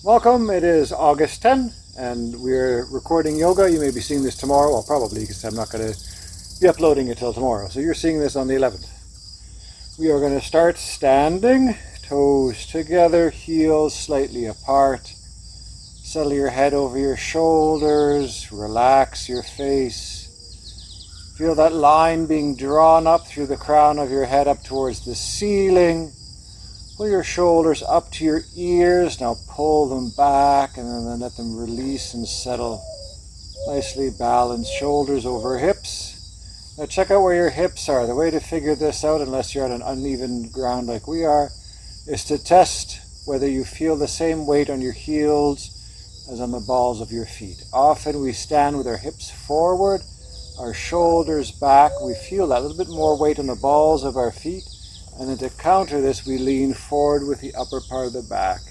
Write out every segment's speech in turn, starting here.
Welcome, it is August 10 and we're recording yoga. You may be seeing this tomorrow, well probably because I'm not going to be uploading it till tomorrow. So you're seeing this on the 11th. We are going to start standing, toes together, heels slightly apart. Settle your head over your shoulders, relax your face. Feel that line being drawn up through the crown of your head up towards the ceiling. Pull your shoulders up to your ears. Now pull them back and then let them release and settle. Nicely balanced shoulders over hips. Now check out where your hips are. The way to figure this out, unless you're on an uneven ground like we are, is to test whether you feel the same weight on your heels as on the balls of your feet. Often we stand with our hips forward, our shoulders back. We feel that a little bit more weight on the balls of our feet. And then to counter this, we lean forward with the upper part of the back.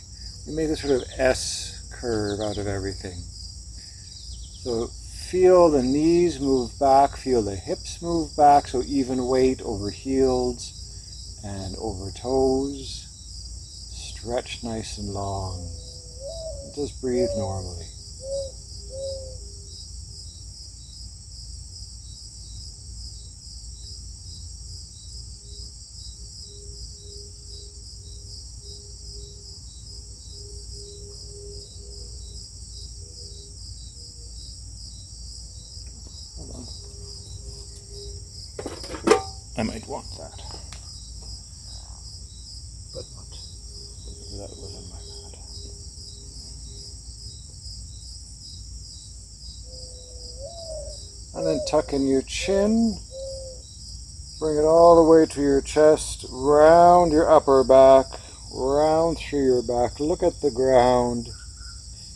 We make this sort of S curve out of everything. So feel the knees move back, feel the hips move back, so even weight over heels and over toes. Stretch nice and long. And just breathe normally. I might want that, but not. That was on my mat. And then tuck in your chin, bring it all the way to your chest, round your upper back, round through your back, look at the ground,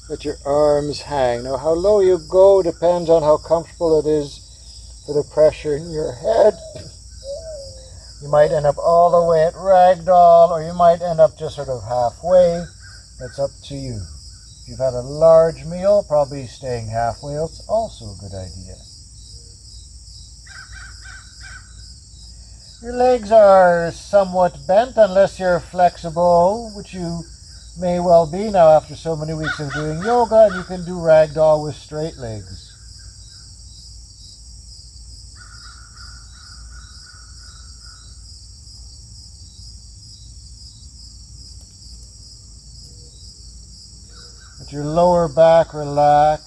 let your arms hang. Now how low you go depends on how comfortable it is for the pressure in your head. You might end up all the way at ragdoll, or you might end up just sort of halfway. That's up to you. If you've had a large meal, probably staying halfway is also a good idea. Your legs are somewhat bent unless you're flexible, which you may well be now after so many weeks of doing yoga, and you can do ragdoll with straight legs. Let your lower back relax.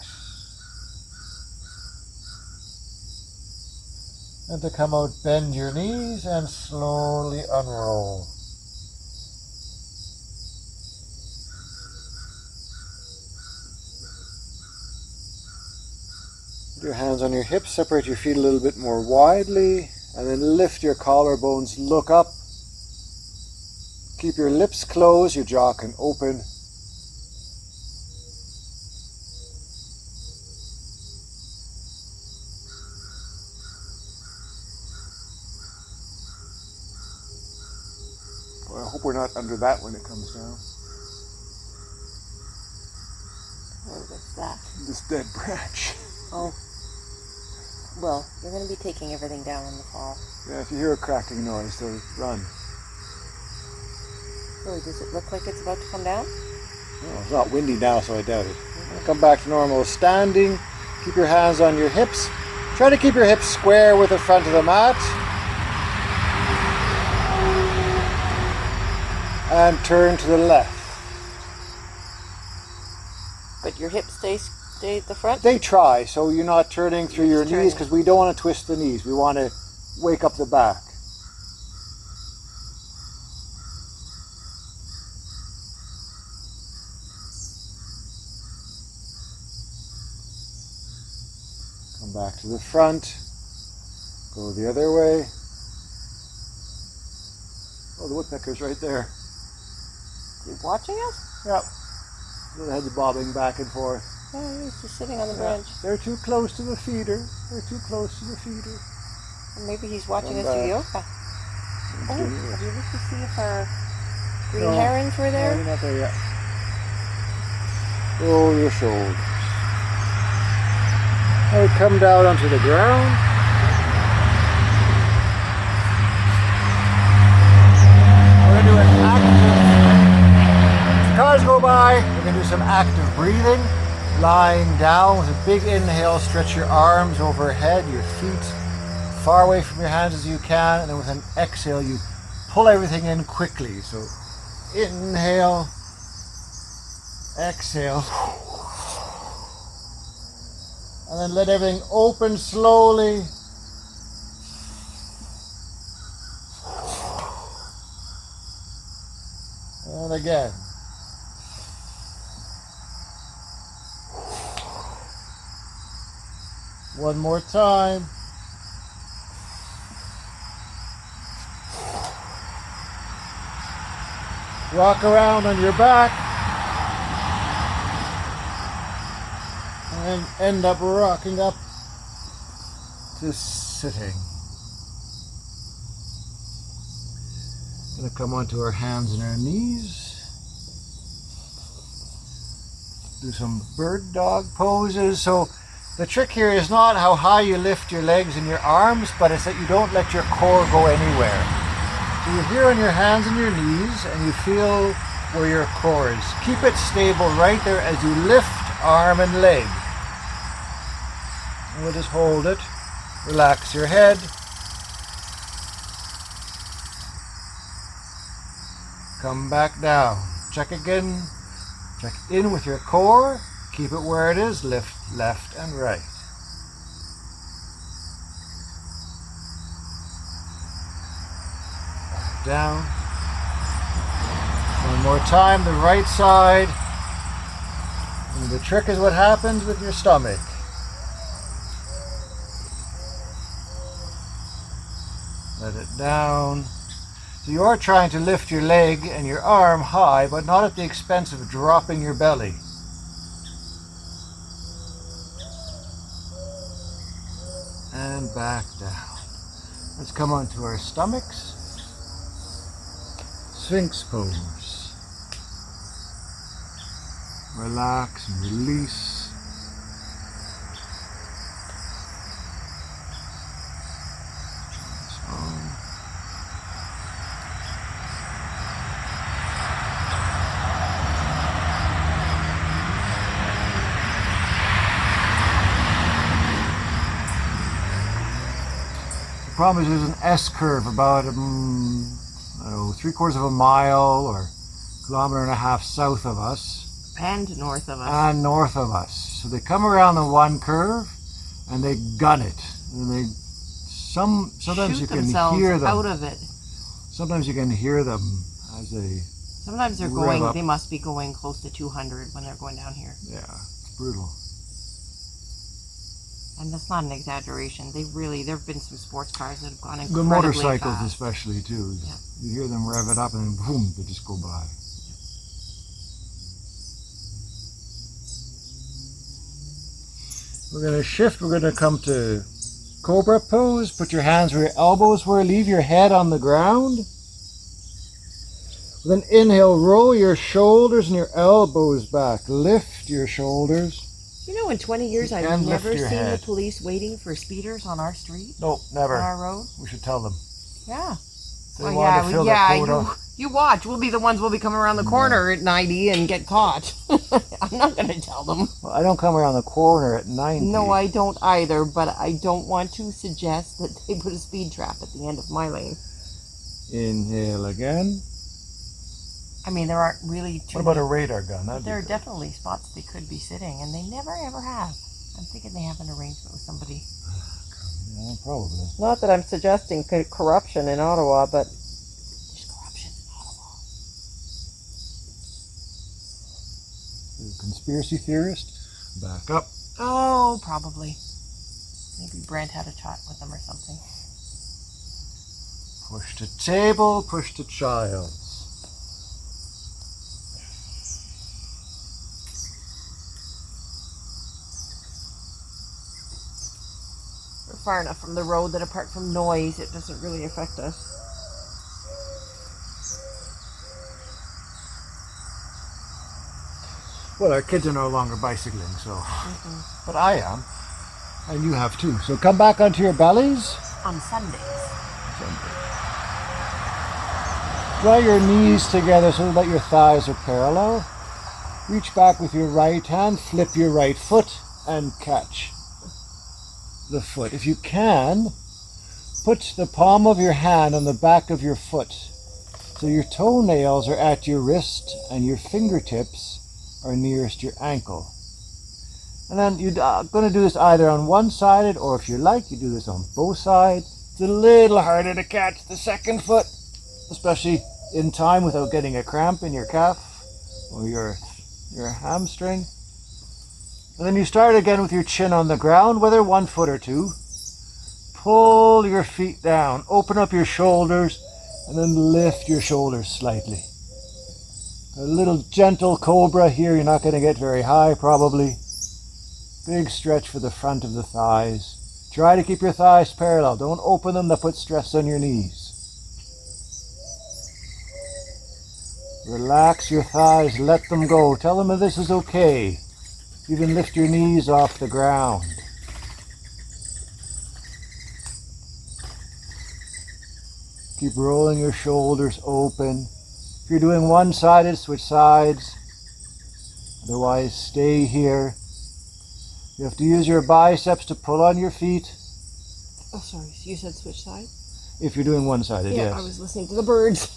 And to come out, bend your knees and slowly unroll. Put your hands on your hips, separate your feet a little bit more widely, and then lift your collarbones, look up. Keep your lips closed, your jaw can open. I hope we're not under that when it comes down. What's that? This dead branch. Oh. Well, you're going to be taking everything down in the fall. Yeah, if you hear a cracking noise, then run. Oh, does it look like it's about to come down? Oh, it's not windy now, so I doubt it. Come back to normal standing. Keep your hands on your hips. Try to keep your hips square with the front of the mat. And turn to the left. But your hips stay at the front? They try, so you're not turning through your knees, because we don't want to twist the knees. We want to wake up the back. Come back to the front. Go the other way. Oh, the woodpecker's right there. Is he watching us? Yep. The head's bobbing back and forth. Oh, he's just sitting on the branch. They're too close to the feeder. They're too close to the feeder. Or maybe he's watching us do yoga. Oh, have you looked to see if our green herons were there? No, you're not there yet. Roll your shoulders. Now come down onto the ground. We're going to do an active. Car's go by. We're going to do some active breathing. Lying down with a big inhale, stretch your arms overhead, your feet far away from your hands as you can, and then with an exhale you pull everything in quickly. So inhale, exhale, and then let everything open slowly. And again. One more time. Rock around on your back. And end up rocking up to sitting. Gonna come onto our hands and our knees. Do some bird dog poses. So the trick here is not how high you lift your legs and your arms, but it's that you don't let your core go anywhere. So you're here on your hands and your knees and you feel where your core is. Keep it stable right there as you lift arm and leg. And we'll just hold it. Relax your head. Come back down. Check again. Check in with your core. Keep it where it is. Lift left and right. Back down. One more time, the right side. And the trick is what happens with your stomach. Let it down. So you are trying to lift your leg and your arm high, but not at the expense of dropping your belly. And back down. Let's come onto our stomachs. Sphinx pose. Relax and release. The problem is there's an S-curve about, I don't know, 3/4 of a mile or 1.5 kilometers south of us. And north of us. And north of us. So they come around the one curve and they gun it. And they sometimes you can hear them out of it. Sometimes you can hear them as they Sometimes they're rev going, up. they must be going close to 200 when they're going down here. Yeah, it's brutal. And that's not an exaggeration. There have been some sports cars that have gone The incredibly motorcycles fast. especially too. Yeah. You hear them rev it up and then boom, they just go by. We're going to shift. We're going to come to Cobra pose. Put your hands where your elbows were. Leave your head on the ground. Then inhale, roll your shoulders and your elbows back. Lift your shoulders. You know, in 20 years, I've And lift never your seen head. the police waiting for speeders on our street, No, never. on our road. We should tell them. Yeah. They Well, want to fill their quota. you watch. We'll be the ones will be coming around the corner at 90 and get caught. I'm not going to tell them. Well, I don't come around the corner at 90. No, I don't either, but I don't want to suggest that they put a speed trap at the end of my lane. Inhale again. I mean, there aren't really too What about a many- radar gun? That'd be There are good. definitely spots they could be sitting, and they never ever have. I'm thinking they have an arrangement with somebody. Yeah, probably. Not that I'm suggesting corruption in Ottawa, but there's corruption in Ottawa. Conspiracy theorist. Back up. Oh, probably. Maybe Brent had a chat with them or something. Push to table, push to child. We're far enough from the road that apart from noise, it doesn't really affect us. Well, our kids are no longer bicycling, so. But I am. And you have too. So come back onto your bellies. On Sundays. Draw your knees together so that your thighs are parallel. Reach back with your right hand, flip your right foot, and catch the foot. If you can, put the palm of your hand on the back of your foot. So your toenails are at your wrist and your fingertips are nearest your ankle. And then you're going to do this either on one-sided, or if you like, you do this on both sides. It's a little harder to catch the second foot, especially in time without getting a cramp in your calf or your hamstring. And then you start again with your chin on the ground, whether 1 foot or 2. Pull your feet down, open up your shoulders, and then lift your shoulders slightly. A little gentle cobra here, you're not going to get very high probably. Big stretch for the front of the thighs. Try to keep your thighs parallel. Don't open them, that puts stress on your knees. Relax your thighs, let them go. Tell them that this is okay. Even lift your knees off the ground. Keep rolling your shoulders open. If you're doing one-sided, switch sides. Otherwise, stay here. You have to use your biceps to pull on your feet. Oh, sorry. You said switch side? If you're doing one-sided, Yeah, yes. I was listening to the birds.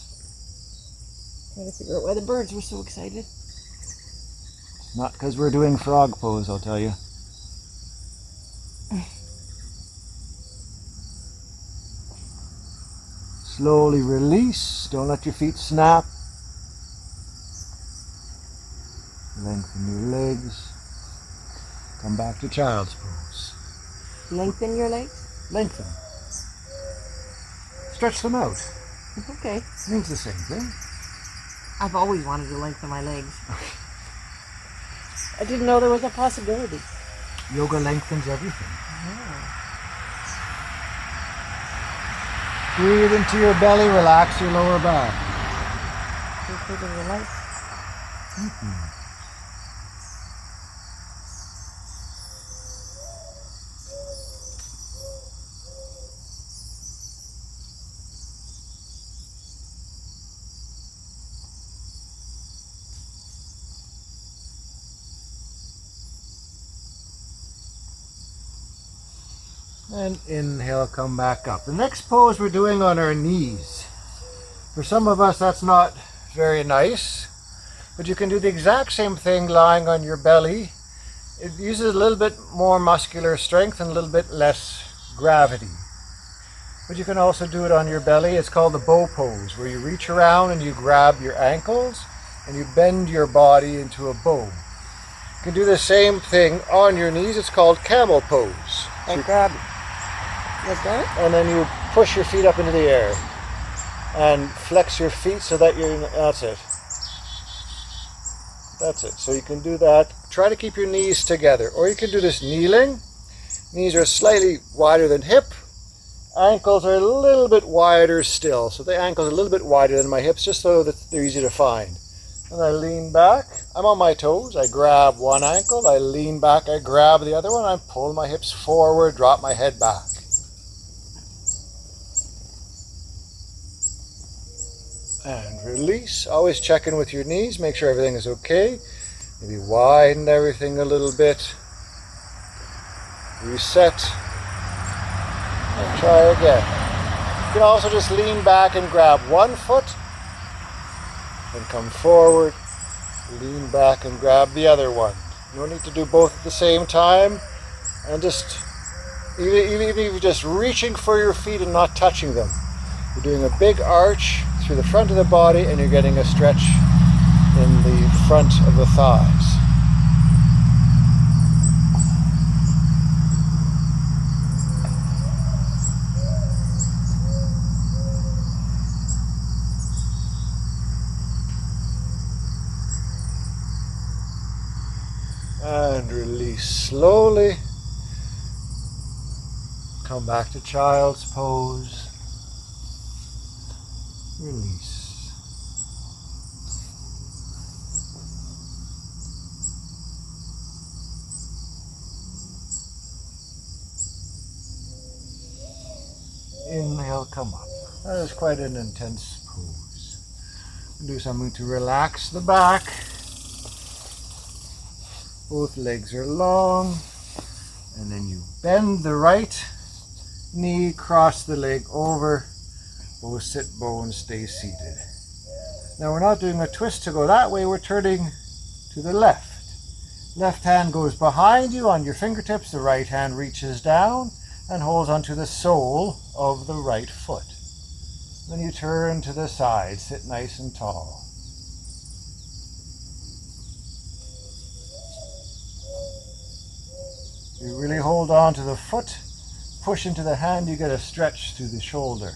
Trying to figure out why the birds were so excited. Not because we're doing frog pose, I'll tell you. Slowly release. Don't let your feet snap. Lengthen your legs. Come back to child's pose. Lengthen your legs? Lengthen. Stretch them out. Okay. Means the same thing. I've always wanted to lengthen my legs. I didn't know there was a possibility. Yoga lengthens everything. Breathe into your belly, relax your lower back. Including your legs. And inhale, come back up. The next pose we're doing on our knees. For some of us that's not very nice, but you can do the exact same thing lying on your belly. It uses a little bit more muscular strength and a little bit less gravity. But you can also do it on your belly. It's called the bow pose, where you reach around and you grab your ankles and you bend your body into a bow. You can do the same thing on your knees. It's called camel pose. Like grab like that? And then you push your feet up into the air and flex your feet so that that's it. That's it. So you can do that. Try to keep your knees together. Or you can do this kneeling. Knees are slightly wider than hip. Ankles are a little bit wider still. So the ankles are a little bit wider than my hips, just so that they're easy to find. And I lean back. I'm on my toes. I grab one ankle. I lean back. I grab the other one. I pull my hips forward, drop my head back. And release. Always check in with your knees. Make sure everything is okay. Maybe widen everything a little bit. Reset. And try again. You can also just lean back and grab one foot. And come forward. Lean back and grab the other one. No need to do both at the same time. And just, even if you're just reaching for your feet and not touching them. You're doing a big arch through the front of the body and you're getting a stretch in the front of the thighs. And release slowly. Come back to child's pose. Release. Inhale, come up. That is quite an intense pose. Do something to relax the back. Both legs are long. And then you bend the right knee, cross the leg over. Both sit bones, stay seated. Now we're not doing a twist to go that way, we're turning to the left. Left hand goes behind you on your fingertips, the right hand reaches down and holds onto the sole of the right foot. Then you turn to the side, sit nice and tall. You really hold on to the foot, push into the hand, you get a stretch through the shoulder.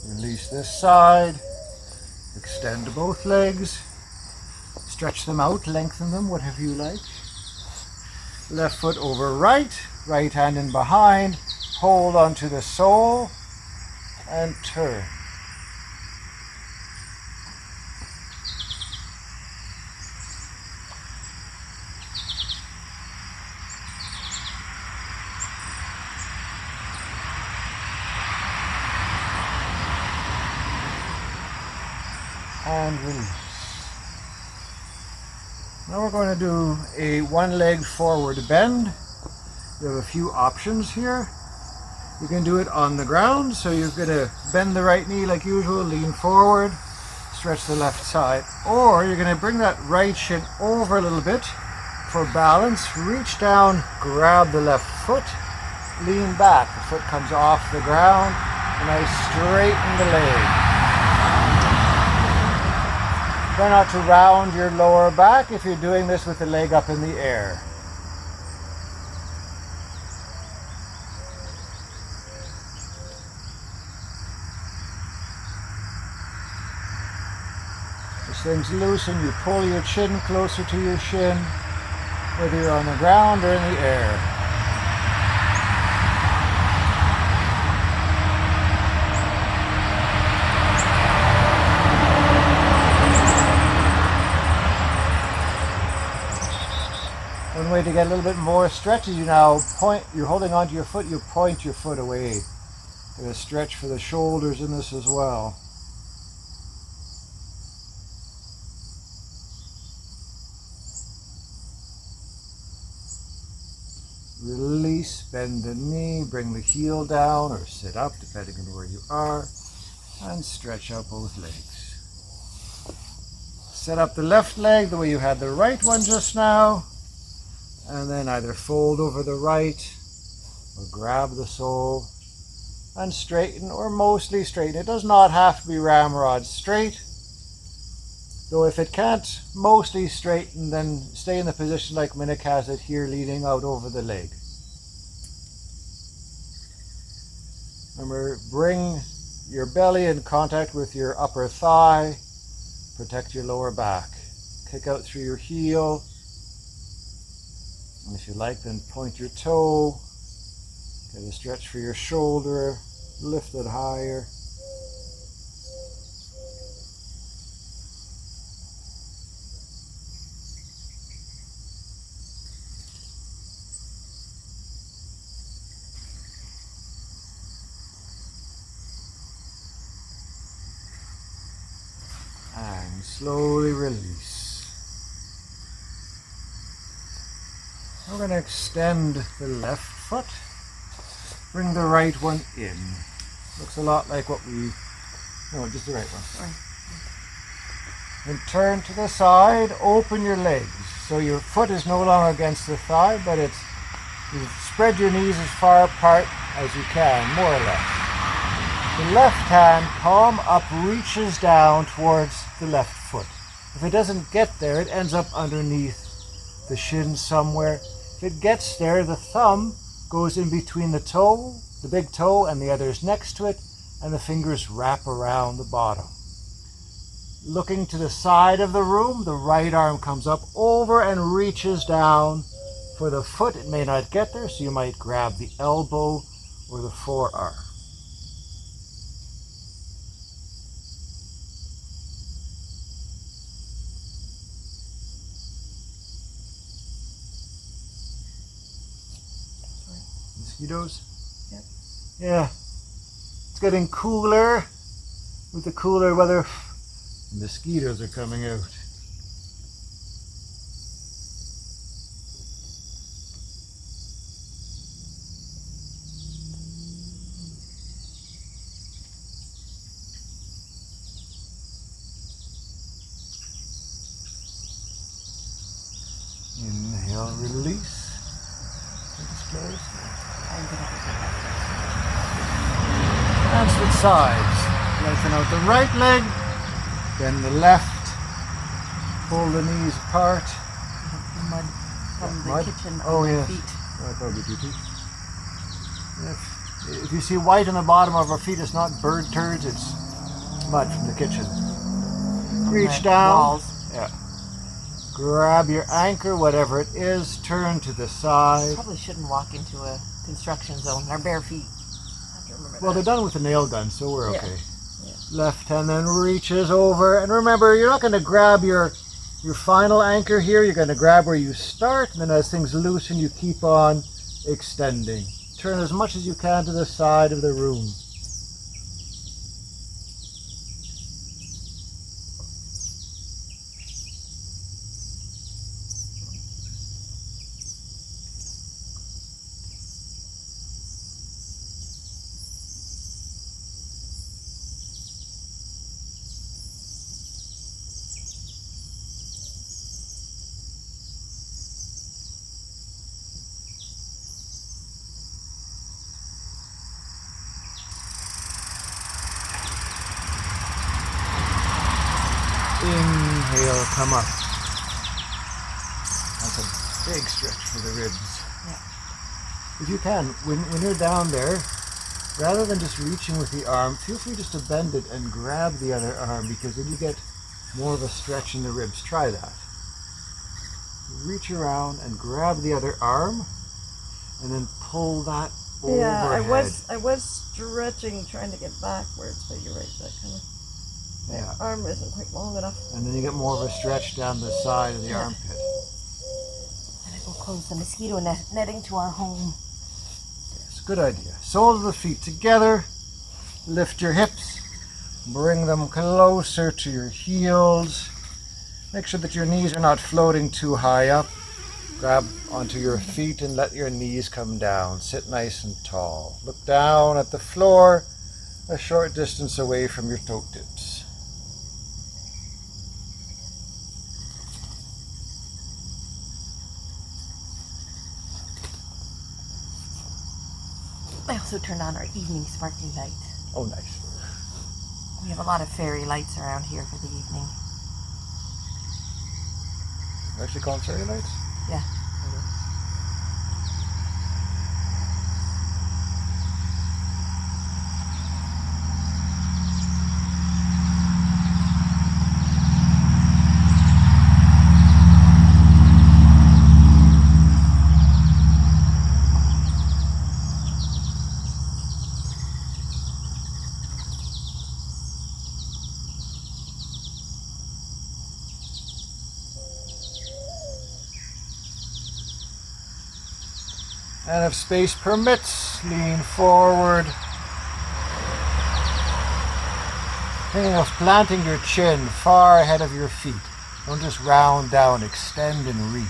Release this side, extend both legs, stretch them out, lengthen them, whatever you like. Left foot over right, right hand in behind, hold onto the sole and turn. And release. Now we're going to do a one leg forward bend. You have a few options here. You can do it on the ground, so you're going to bend the right knee like usual, lean forward, stretch the left side. Or you're going to bring that right shin over a little bit for balance, reach down, grab the left foot, lean back. The foot comes off the ground, and I straighten the leg. Try not to round your lower back if you're doing this with the leg up in the air. This thing's loose and you pull your chin closer to your shin, whether you're on the ground or in the air. One way to get a little bit more stretch is you're holding onto your foot, you point your foot away. Get a stretch for the shoulders in this as well. Release, bend the knee, bring the heel down or sit up depending on where you are, and stretch out both legs. Set up the left leg the way you had the right one just now. And then either fold over the right or grab the sole and straighten, or mostly straighten. It does not have to be ramrod straight, though if it can't mostly straighten, then stay in the position like Minik has it here, leaning out over the leg. Remember, bring your belly in contact with your upper thigh, protect your lower back. Kick out through your heel. And if you like, then point your toe, get a stretch for your shoulder, lift it higher. And slowly release. We're going to extend the left foot, bring the right one in. Looks a lot like what no, just the right one. Then turn to the side, open your legs. So your foot is no longer against the thigh, but you spread your knees as far apart as you can, more or less. The left hand, palm up, reaches down towards the left foot. If it doesn't get there, it ends up underneath the shin somewhere. If it gets there, the thumb goes in between the toe, the big toe, and the others next to it, and the fingers wrap around the bottom. Looking to the side of the room, the right arm comes up over and reaches down for the foot. It may not get there, so you might grab the elbow or the forearm. Mosquitoes? Yep. Yeah. It's getting cooler. With the cooler weather, mosquitoes are coming out. Inhale, release. Close. And switch sides. Lengthen out the right leg, then the left. Pull the knees apart. Mud from the Mud? kitchen Oh, on my yes. feet. I'd probably do too. If you see white on the bottom of our feet, it's not bird turds, it's mud from the kitchen. Reach the down. walls. Yeah. Grab your anchor, whatever it is, turn to the side. Probably shouldn't walk into a construction zone. Our bare feet. I have to remember Well, that. they're done with a nail gun, so we're Yeah. okay. Yeah. Left hand then reaches over. And remember, you're not going to grab your final anchor here. You're going to grab where you start. And then as things loosen, you keep on extending. Turn as much as you can to the side of the room. Inhale, come up. That's a big stretch for the ribs. Yeah. If you can, when you're down there, rather than just reaching with the arm, feel free just to bend it and grab the other arm, because then you get more of a stretch in the ribs. Try that. Reach around and grab the other arm, and then pull that overhead. Yeah, I was stretching, trying to get backwards, but you're right, that kind of Yeah. arm isn't quite long enough. And then you get more of a stretch down the side of the armpit. And it will close the mosquito netting to our home. Yes, good idea. Soles of the feet together. Lift your hips. Bring them closer to your heels. Make sure that your knees are not floating too high up. Grab onto your feet and let your knees come down. Sit nice and tall. Look down at the floor, a short distance away from your toe tips. I also turned on our evening sparkling light. Oh, nice. We have a lot of fairy lights around here for the evening. You actually call them fairy lights? Yeah. And if space permits, lean forward. Thinking of planting your chin far ahead of your feet. Don't just round down, extend and reach.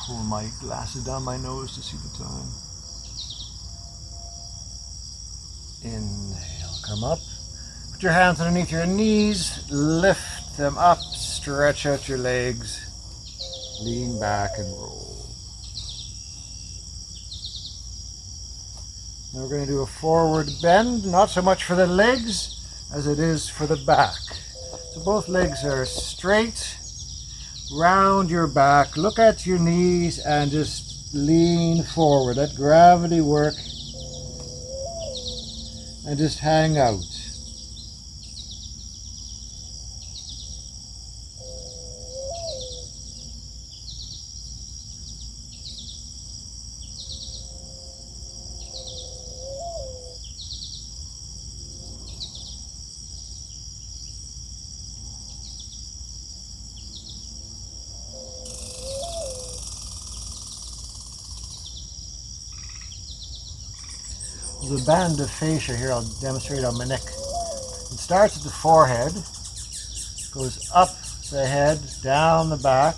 Pull my glasses down my nose to see the time. Inhale, come up. Put your hands underneath your knees, lift them up, stretch out your legs, lean back and roll. Now we're going to do a forward bend, not so much for the legs as it is for the back. So both legs are straight. Round your back, look at your knees and just lean forward. Let gravity work. And just hang out. There's a band of fascia here I'll demonstrate on my neck. It starts at the forehead, goes up the head, down the back,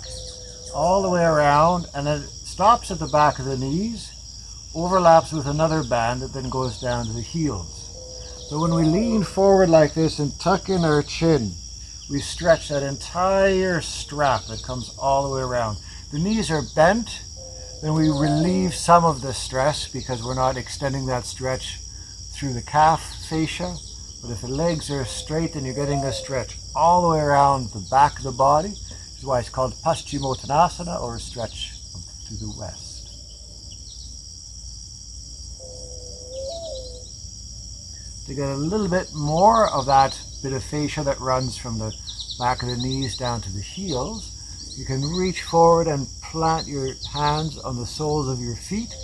all the way around, and then it stops at the back of the knees, overlaps with another band that then goes down to the heels. So when we lean forward like this and tuck in our chin, we stretch that entire strap that comes all the way around. The knees are bent, then we relieve some of the stress because we're not extending that stretch through the calf fascia. But if the legs are straight, then you're getting a stretch all the way around the back of the body, which is why it's called Paschimottanasana, or a stretch to the west. To get a little bit more of that bit of fascia that runs from the back of the knees down to the heels, you can reach forward and plant your hands on the soles of your feet,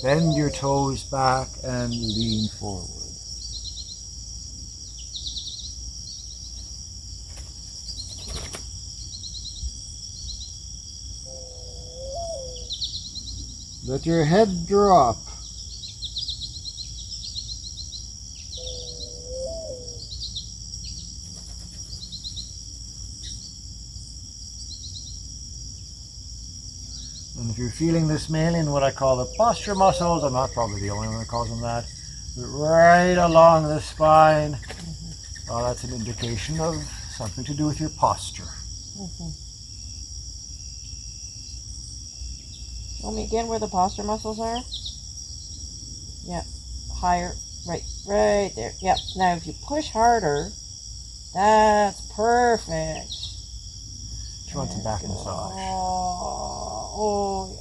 bend your toes back and lean forward. Let your head drop. And if you're feeling this mainly in what I call the posture muscles, I'm not probably the only one that calls them that, but right along the spine, well, that's an indication of something to do with your posture. Show me again where the posture muscles are. Yep, higher, right there. Yep. Now if you push harder, that's perfect. She wants a back massage. Oh,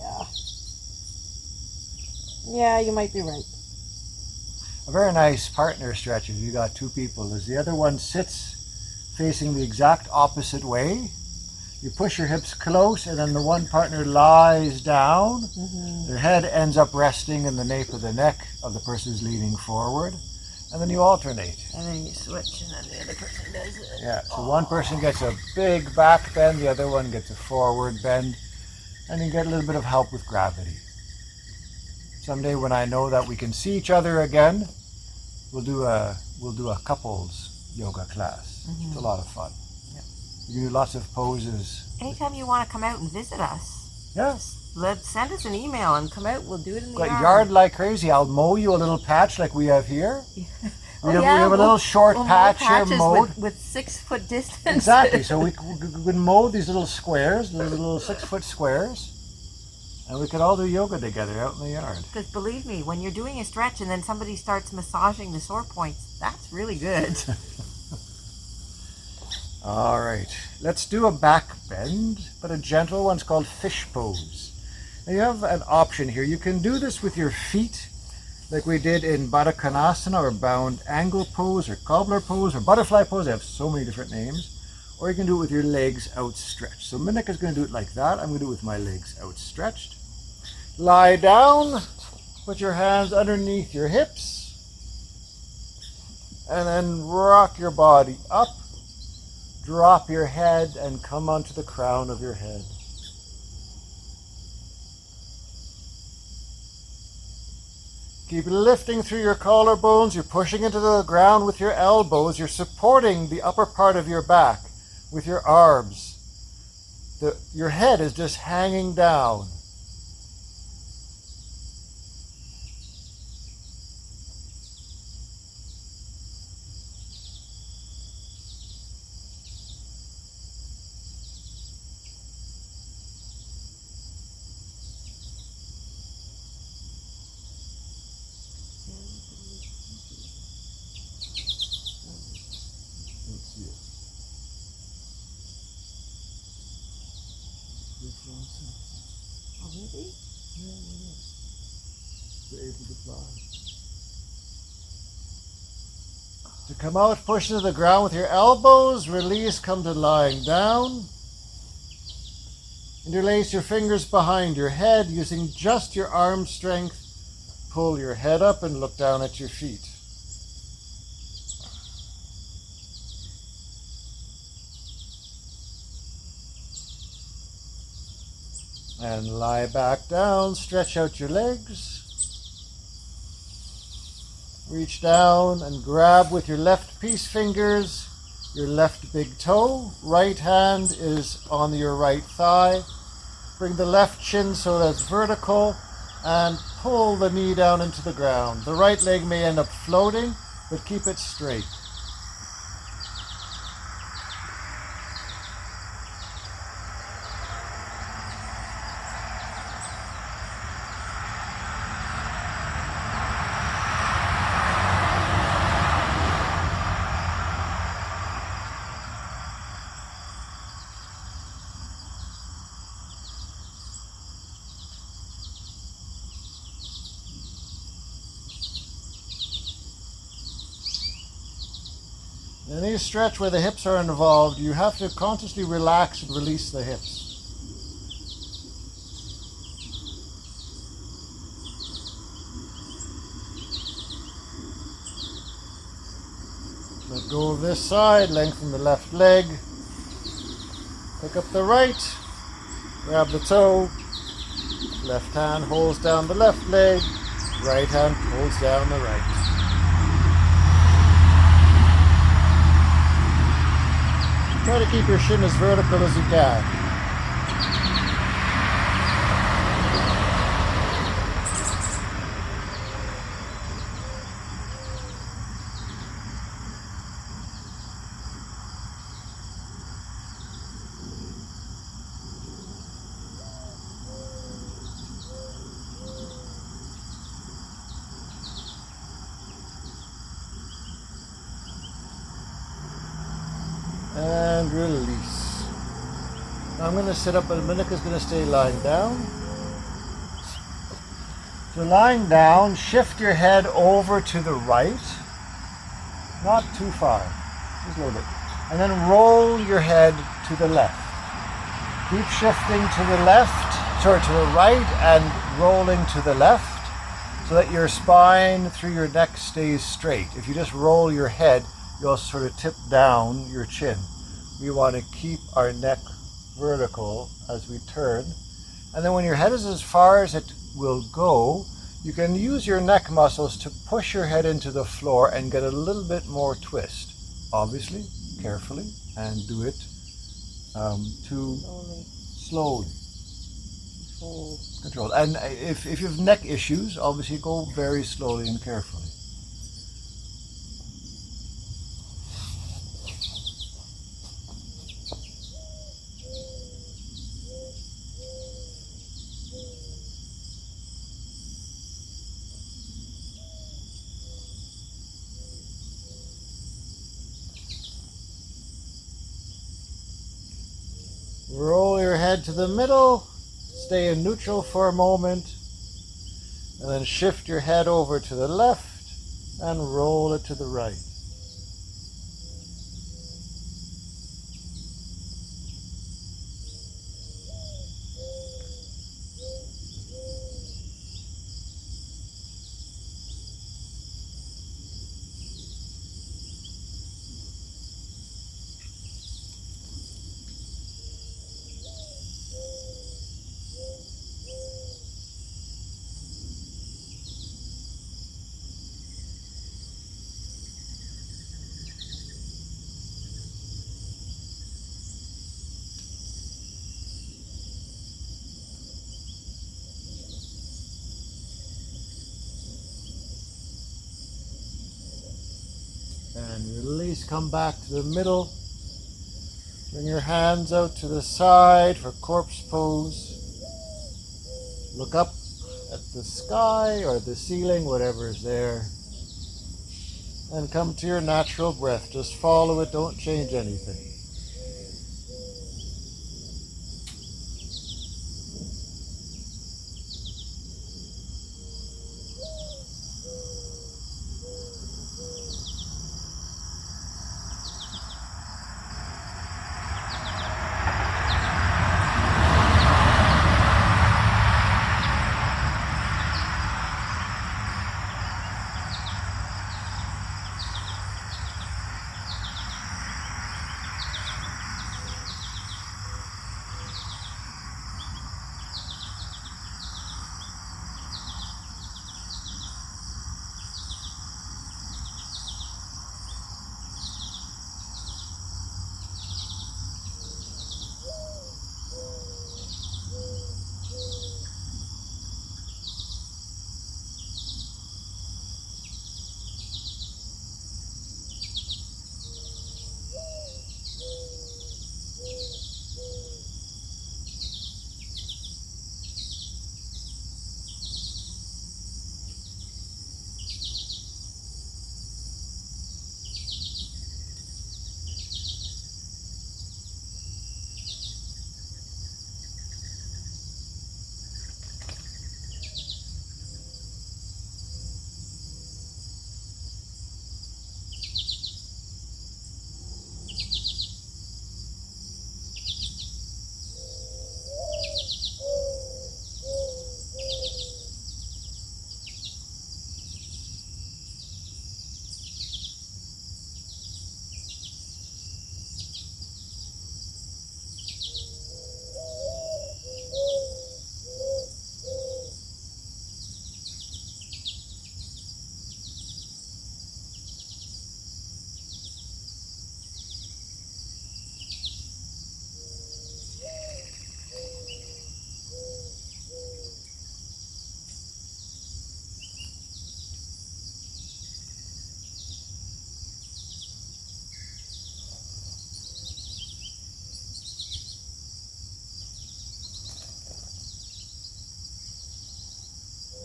yeah. Yeah, you might be right. A very nice partner stretch if you got two people is the other one sits facing the exact opposite way. You push your hips close and then the one partner lies down. Their head ends up resting in the nape of the neck of the person who's leaning forward. And then you alternate. And then you switch and then the other person does it. Yeah, so one person gets a big back bend, the other one gets a forward bend, and you get a little bit of help with gravity. Someday when I know that we can see each other again, we'll do a couples yoga class. It's a lot of fun. You can do lots of poses. Anytime you want to come out and visit us, Yes. send us an email and come out. We'll do it in the Got yard. yard like crazy. I'll mow you a little patch like we have here. Oh, We have a little short we'll patch mow here patches mowed. with 6 foot distance. Exactly. So we can mow these little squares, these little 6-foot squares, and we could all do yoga together out in the yard. Because believe me, when you're doing a stretch and then somebody starts massaging the sore points, that's really good. All right. Let's do a back bend, but a gentle one. It's called fish pose. Now you have an option here. You can do this with your feet, like we did in Baddha Konasana, or bound angle pose, or cobbler pose, or butterfly pose. They have so many different names. Or you can do it with your legs outstretched. So Minik is going to do it like that. I'm going to do it with my legs outstretched. Lie down. Put your hands underneath your hips. And then rock your body up. Drop your head and come onto the crown of your head. Keep lifting through your collarbones. You're pushing into the ground with your elbows. You're supporting the upper part of your back with your arms. Your head is just hanging down. Already? You're able to fly. To come out, push into the ground with your elbows, release, come to lying down. Interlace your fingers behind your head using just your arm strength. Pull your head up and look down at your feet. And lie back down, stretch out your legs. Reach down and grab with your left peace fingers your left big toe. Right hand is on your right thigh. Bring the left shin so that's vertical and pull the knee down into the ground. The right leg may end up floating, but keep it straight. In any stretch where the hips are involved, you have to consciously relax and release the hips. Let go of this side, lengthen the left leg. Pick up the right, grab the toe. Left hand holds down the left leg, right hand pulls down the right. Try to keep your shin as vertical as you can. And release. Now I'm going to sit up, but Monica's going to stay lying down. So lying down, shift your head over to the right, not too far, just a little bit, and then roll your head to the left. Keep shifting to the right, and rolling to the left, so that your spine through your neck stays straight. If you just roll your head, you'll sort of tip down your chin. We want to keep our neck vertical as we turn. And then when your head is as far as it will go, you can use your neck muscles to push your head into the floor and get a little bit more twist. Obviously, carefully, and do it slowly. Controlled. And if you have neck issues, obviously go very slowly and carefully. Roll your head to the middle, stay in neutral for a moment, and then shift your head over to the left and roll it to the right. And release, come back to the middle. Bring your hands out to the side for corpse pose. Look up at the sky or the ceiling, whatever is there. And come to your natural breath. Just follow it, don't change anything.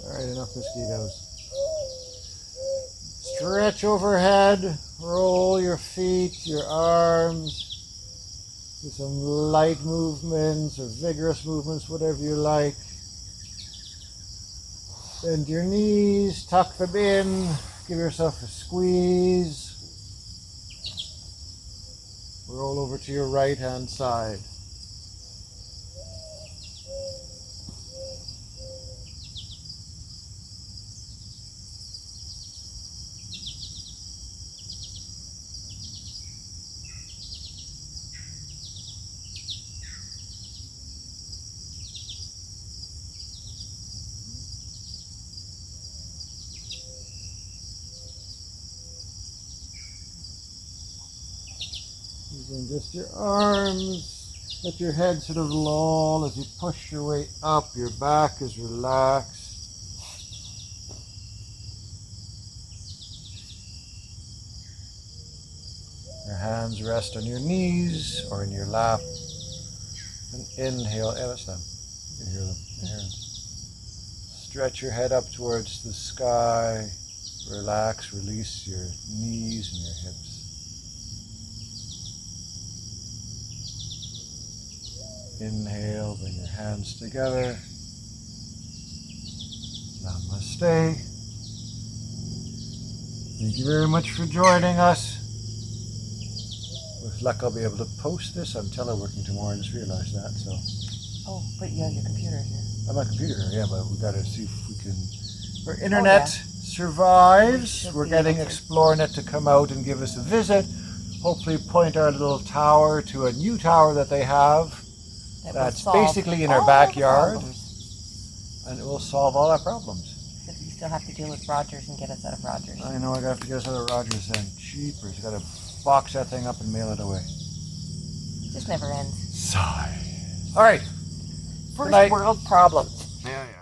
Alright, enough mosquitoes. Stretch overhead, roll your feet, your arms. Do some light movements or vigorous movements, whatever you like. Bend your knees, tuck them in, give yourself a squeeze. Roll over to your right hand side. Using just your arms, let your head sort of loll as you push your way up. Your back is relaxed. Your hands rest on your knees or in your lap. And inhale. Yeah, that's them. You can hear them. You can hear them. Stretch your head up towards the sky. Relax, release your knees and your hips. Inhale, bring your hands together. Namaste. Thank you very much for joining us. With luck, I'll be able to post this. I'm teleworking tomorrow. I just realized that. So. Oh, but you have your computer here. I'm on computer here, yeah, but we got to see if we can. Our internet survives. We're getting ExploreNet to come out and give us a visit. Hopefully, point our little tower to a new tower that they have. That's basically in our backyard, and it will solve all our problems. Except you still have to deal with Rogers and get us out of Rogers. I know I have to get us out of Rogers then. Cheapers, you got to box that thing up and mail it away. Just never ends. Sigh. All right. First world problems.